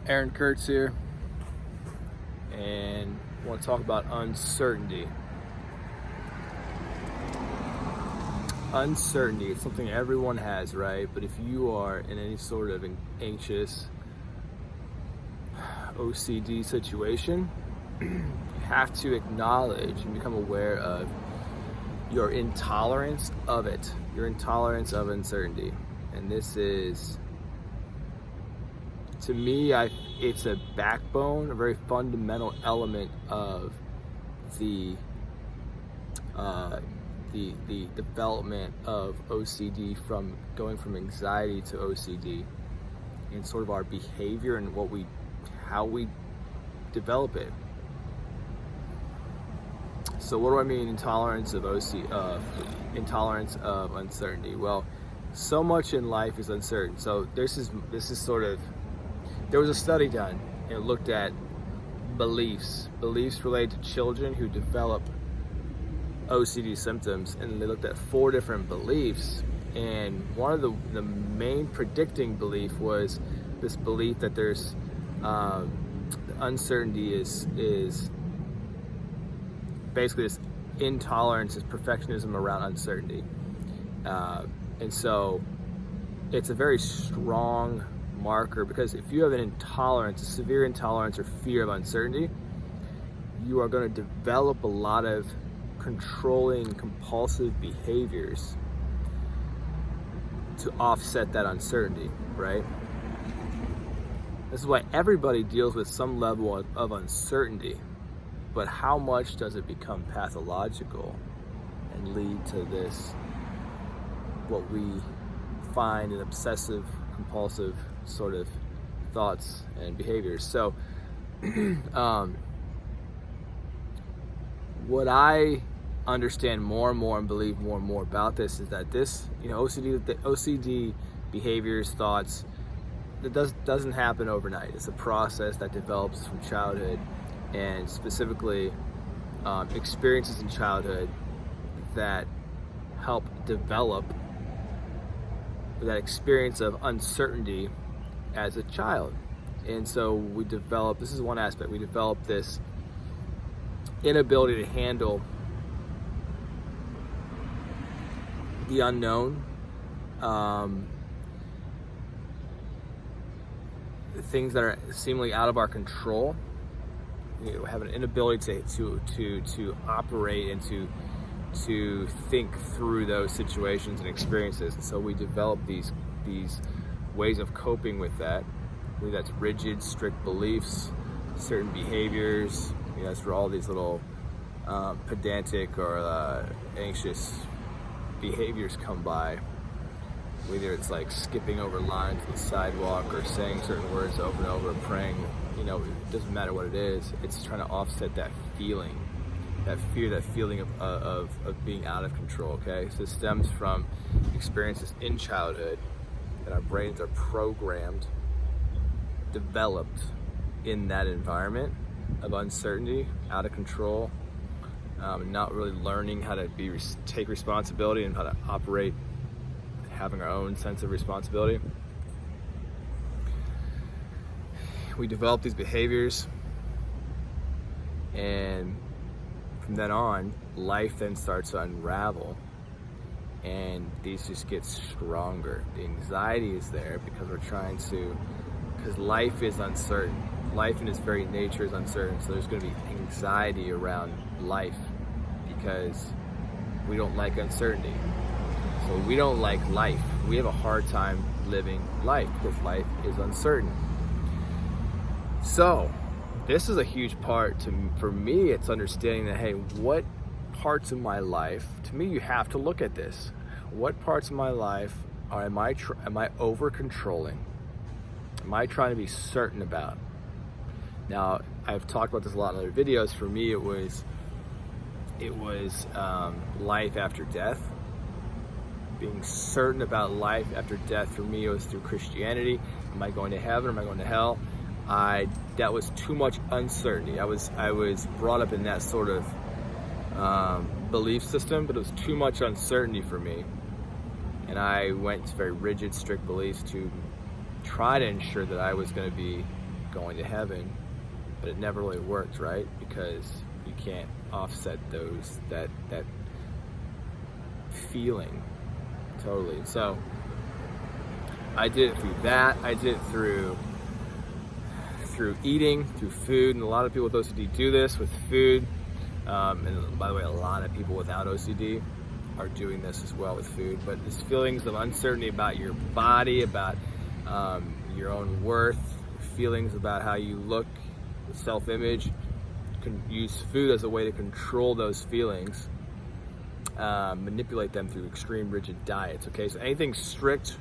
Aaron Kurtz here, and I want to talk about uncertainty. Uncertainty, it's something everyone has, right? But if you are in any sort of an anxious OCD situation, you have to acknowledge and become aware of your intolerance of it, your intolerance of uncertainty. And this is, to me, it's a backbone, a very fundamental element of the development of OCD, from going from anxiety to OCD, and sort of our behavior and how we develop it. So what do I mean intolerance of intolerance of uncertainty? Well, so much in life is uncertain. So this is sort of, there was a study done and it looked at beliefs related to children who develop OCD symptoms, and they looked at 4 different beliefs, and one of the main predicting belief was this belief that there's uncertainty is basically this intolerance, this perfectionism around uncertainty, and so it's a very strong marker, because if you have an intolerance, a severe intolerance or fear of uncertainty, you are going to develop a lot of controlling, compulsive behaviors to offset that uncertainty, right? This is why everybody deals with some level of uncertainty, but how much does it become pathological and lead to this, what we find in obsessive, compulsive sort of thoughts and behaviors? So, what I understand more and more and believe more and more about this is that this, OCD behaviors, thoughts, it doesn't happen overnight. It's a process that develops from childhood, and specifically experiences in childhood that help develop that experience of uncertainty as a child. And so we develop, this is one aspect, we develop this inability to handle the unknown, things that are seemingly out of our control. We have an inability to operate and to think through those situations and experiences. And so we develop these ways of coping with that. Whether that's rigid, strict beliefs, certain behaviors. That's where all these little pedantic or anxious behaviors come by. Whether it's like skipping over lines on the sidewalk or saying certain words over and over, praying, it doesn't matter what it is. It's trying to offset that feeling, that fear, that feeling of being out of control, okay? So it stems from experiences in childhood that our brains are programmed, developed in that environment of uncertainty, out of control, not really learning how to take responsibility and how to operate, having our own sense of responsibility. We develop these behaviors, and from then on, life then starts to unravel, and these just get stronger. The anxiety is there because because life is uncertain. Life in its very nature is uncertain, so there's going to be anxiety around life because we don't like uncertainty. So we don't like life. We have a hard time living life because life is uncertain. So this is a huge part for me. It's understanding that, hey, what parts of my life, to me, you have to look at this. What parts of my life am I over controlling? Am I trying to be certain about? Now, I've talked about this a lot in other videos. For me, it was life after death. Being certain about life after death, for me, it was through Christianity. Am I going to heaven? Am I going to hell? That was too much uncertainty. I was brought up in that sort of belief system, but it was too much uncertainty for me. And I went to very rigid, strict beliefs to try to ensure that I was going to be going to heaven, but it never really worked, right? Because you can't offset that feeling totally. So I did it through that. I did it through eating, through food, and a lot of people with OCD do this with food. And by the way, a lot of people without OCD are doing this as well with food. But it's feelings of uncertainty about your body, about your own worth, feelings about how you look, self-image. You can use food as a way to control those feelings, manipulate them through extreme rigid diets. Okay, so anything strict,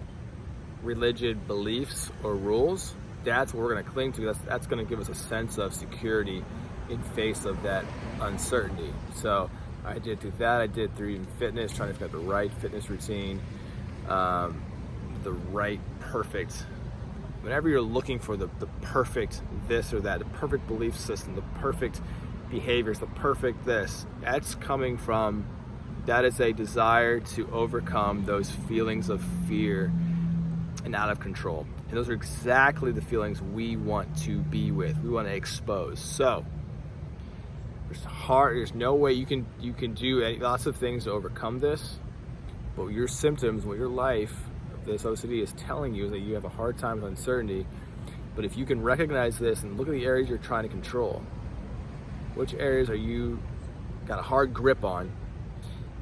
rigid beliefs or rules, that's what we're going to cling to. That's going to give us a sense of security in face of that uncertainty. So I did through that. I did through even fitness, trying to get the right fitness routine, the right perfect. Whenever you're looking for the perfect this or that, the perfect belief system, the perfect behaviors, the perfect this, that's coming from, that is a desire to overcome those feelings of fear and out of control. And those are exactly the feelings we want to be with, we want to expose. So there's no way you can do lots of things to overcome this, but your symptoms, what your life of this OCD is telling you is that you have a hard time with uncertainty. But if you can recognize this and look at the areas you're trying to control, which areas are you got a hard grip on,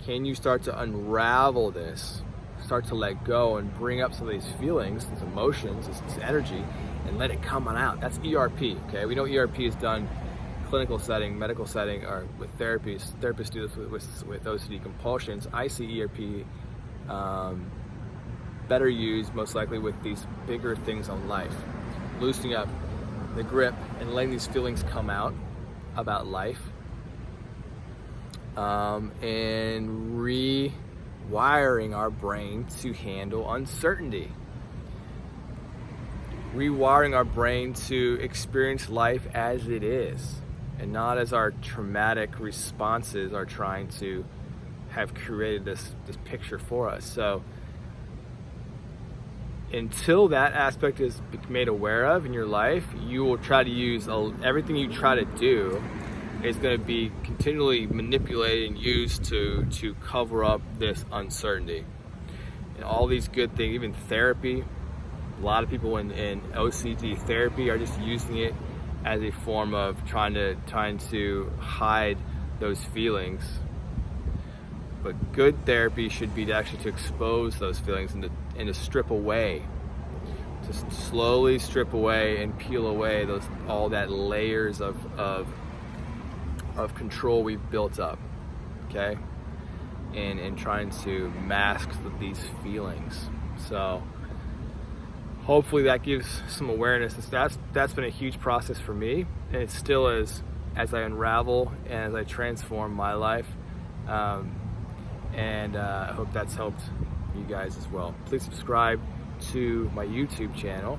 can you start to unravel this, start to let go and bring up some of these feelings, these emotions, this energy, and let it come on out. That's ERP, okay? We know ERP is done clinical setting, medical setting, or with therapies. Therapists do this with OCD compulsions. I see ERP better used most likely with these bigger things on life. Loosening up the grip and letting these feelings come out about life, and rewiring our brain to handle uncertainty. Rewiring our brain to experience life as it is, and not as our traumatic responses are trying to have created this picture for us. So until that aspect is made aware of in your life, you will try to use everything you try to do is going to be continually manipulated and used to cover up this uncertainty. And all these good things, even therapy, a lot of people in OCD therapy are just using it as a form of trying to hide those feelings. But good therapy should be to expose those feelings and to strip away, to slowly strip away and peel away all that layers of control we've built up, okay? And trying to mask these feelings. So hopefully that gives some awareness. That's been a huge process for me, and it still is as I unravel and as I transform my life. And I hope that's helped you guys as well. Please subscribe to my YouTube channel.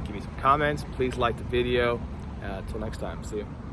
Give me some comments. Please like the video. Until next time, see you.